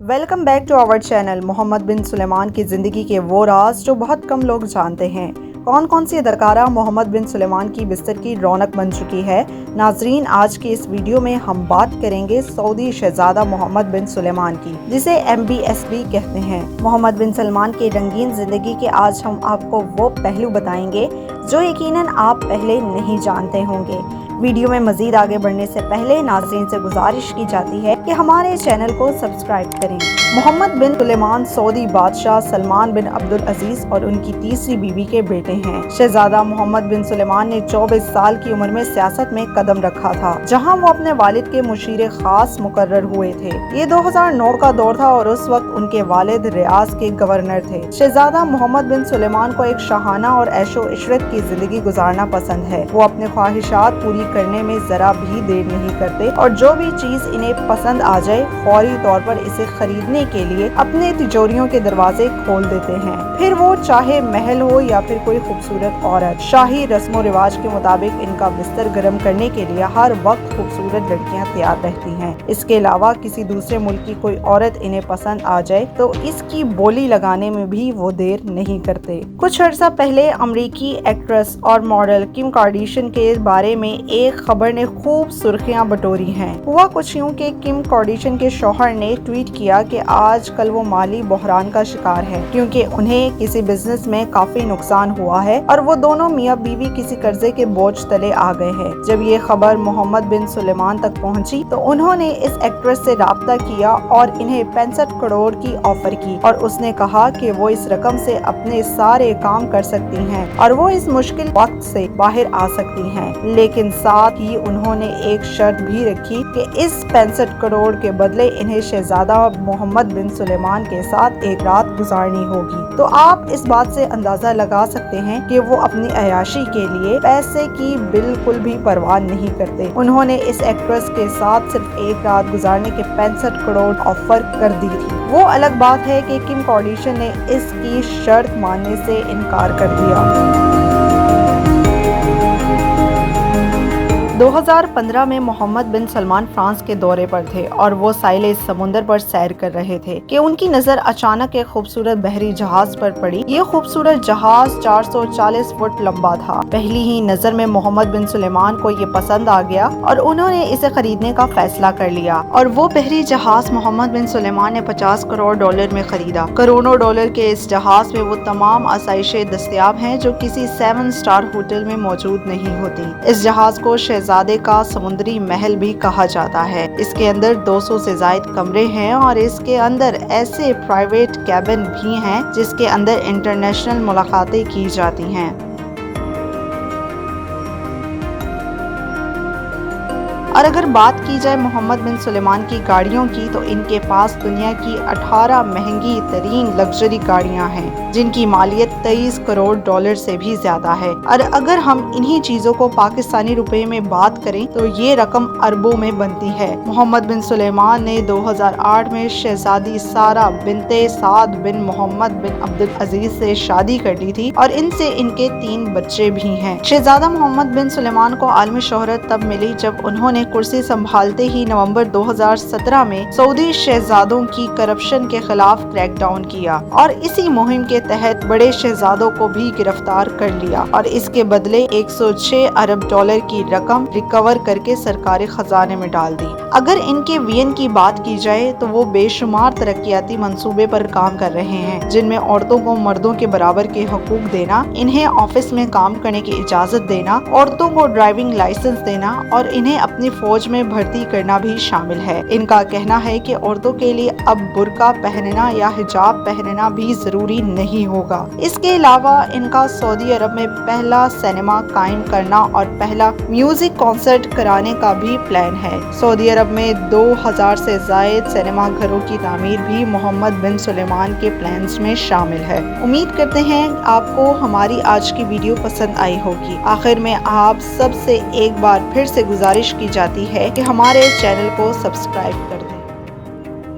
Welcome back to our channel. Mohammad bin Sulaiman की ज़िंदगी के वो राज जो बहुत कम लोग जानते हैं। कौन कौन सी अदाकारा मोहम्मद बिन सुलेमान की बिस्तर की रौनक बन चुकी है। नाजरीन, आज की इस वीडियो में हम बात करेंगे सऊदी शहजादा मोहम्मद बिन सुलेमान की, जिसे MBS भी कहते हैं। मोहम्मद बिन सलमान की रंगीन ज़िंदगी के आज हम आपको वो पहलू बताएंगे जो यकीनन आप पहले नहीं जानते होंगे। वीडियो में मजीद आगे बढ़ने से पहले नाज़रीन से गुजारिश की जाती है कि हमारे चैनल को सब्सक्राइब करें। मोहम्मद बिन सुलेमान सऊदी बादशाह सलमान बिन अब्दुल अजीज और उनकी तीसरी बीवी के बेटे हैं। शहजादा मोहम्मद बिन सुलेमान ने 24 साल की उम्र में सियासत में कदम रखा था, जहां वो अपने वालिद के मुशीर खास मुकर्रर हुए थे। ये 2009 का दौर था और उस वक्त उनके वालिद रियाज के गवर्नर थे। शहजादा मोहम्मद बिन सुलेमान को एक शाहाना और ऐशो इशरत की जिंदगी गुजारना पसंद है। वो अपने ख्वाहिशात पूरी करने में जरा भी देर नहीं करते और जो भी चीज इन्हें पसंद आ जाए फौरी तौर पर इसे खरीदने के लिए अपने तिजोरियों के दरवाजे खोल देते हैं। फिर वो चाहे महल हो या फिर कोई खूबसूरत औरत। शाही रस्मो रिवाज के मुताबिक इनका बिस्तर गर्म करने के लिए हर वक्त खूबसूरत लड़कियां तैयार रहती हैं। इसके अलावा किसी दूसरे मुल्क की कोई औरत इन्हें पसंद आ जाए तो इसकी बोली लगाने में भी वो देर नहीं करते। कुछ अर्सा पहले अमेरिकी एक्ट्रेस और मॉडल किम कार्दाशियन के बारे में एक खबर ने खूब सुर्खियां बटोरी हैं। हुआ कुछ यूं कि किम कार्दाशियन के शौहर ने ट्वीट किया कि आजकल वो माली बहरान का शिकार है क्योंकि उन्हें किसी बिजनेस में काफी नुकसान हुआ है और वो दोनों मियां बीवी किसी कर्जे के बोझ तले आ गए हैं। जब ये खबर मोहम्मद बिन सुलेमान तक पहुंची तो उन्होंने इस एक्ट्रेस से राब्ता किया और इन्हें 65 करोड़ की ऑफर की और उसने कहा कि वो इस रकम से अपने सारे काम कर सकती हैं और वो इस मुश्किल वक्त से बाहर आ सकती हैं। लेकिन साथ ही उन्होंने एक शर्त भी रखी कि इस 65 करोड़ के बदले इन्हें शहजादा मोहम्मद बिन सुलेमान के साथ एक रात गुजारनी होगी। तो आप इस बात से अंदाजा लगा सकते हैं कि वो अपनी अयाशी के लिए पैसे की बिल्कुल भी परवाह नहीं करते। उन्होंने इस एक्ट्रेस के साथ सिर्फ एक रात गुजारने के 65 करोड़ ऑफर कर दी थी। वो अलग बात है कि किम कार्दाशियन ने इसकी शर्त मानने से इनकार कर दिया। 2015 में मोहम्मद बिन सलमान फ्रांस के दौरे पर थे और वो साहिल समुंदर पर सैर कर रहे थे कि उनकी नजर अचानक एक खूबसूरत बहरी जहाज पर पड़ी। ये खूबसूरत जहाज 440 फुट लंबा था। पहली ही नजर में मोहम्मद बिन सुलेमान को ये पसंद आ गया और उन्होंने इसे खरीदने का फैसला कर लिया और वो बहरी जहाज मोहम्मद बिन सुलेमान ने 50 करोड़ डॉलर में खरीदा। करोड़ों डॉलर के इस जहाज में वो तमाम आसाइशें दस्तयाब हैं जो किसी 7 स्टार होटल में मौजूद नहीं होती। इस जहाज को शहजादे का समुद्री महल भी कहा जाता है। इसके अंदर 200 से ज्यादा कमरे हैं और इसके अंदर ऐसे प्राइवेट कैबिन भी हैं जिसके अंदर इंटरनेशनल मुलाकातें की जाती हैं। और अगर बात की जाए मोहम्मद बिन सुलेमान की गाड़ियों की तो इनके पास दुनिया की 18 महंगी तरीन लग्जरी गाड़ियां हैं जिनकी मालियत 23 करोड़ डॉलर से भी ज्यादा है। और अगर हम इन्हीं चीजों को पाकिस्तानी रुपए में बात करें तो ये रकम अरबों में बनती है। मोहम्मद बिन सुलेमान ने 2008 में शहजादी सारा बिनते साद बिन मोहम्मद बिन अब्दुल अजीज से शादी कर ली थी और इनसे इनके 3 बच्चे भी हैं। शहजादा मोहम्मद बिन सुलेमान को आलमी शोहरत तब मिली जब उन्होंने कुर्सी संभालते ही नवंबर 2017 में सऊदी शहजादों की करप्शन के खिलाफ क्रैकडाउन किया और इसी मुहिम के तहत बड़े शहजादों को भी गिरफ्तार कर लिया और इसके बदले 106 अरब डॉलर की रकम रिकवर करके सरकारी खजाने में डाल दी। अगर इनके वियन की बात की जाए तो वो बेशुमार तरक्याती मंसूबे पर काम कर रहे हैं जिनमें औरतों को मर्दों के बराबर के हकूक देना, इन्हें ऑफिस में काम करने की इजाजत देना, औरतों को ड्राइविंग लाइसेंस देना और इन्हें अपनी फौज में भर्ती करना भी शामिल है। इनका कहना है कि औरतों के लिए अब बुर्का पहनना या हिजाब पहनना भी जरूरी नहीं होगा। इसके अलावा इनका सऊदी अरब में पहला सिनेमा कायम करना और पहला म्यूजिक कॉन्सर्ट कराने का भी प्लान है। सऊदी अरब में 2000 से ज्यादा सिनेमा घरों की तामीर भी मोहम्मद बिन सुलेमान के प्लान्स में शामिल है। उम्मीद करते हैं आपको हमारी आज की वीडियो पसंद आई होगी। आखिर में आप सबसे एक बार फिर से गुजारिश की जाती है कि हमारे चैनल को सब्सक्राइब करें।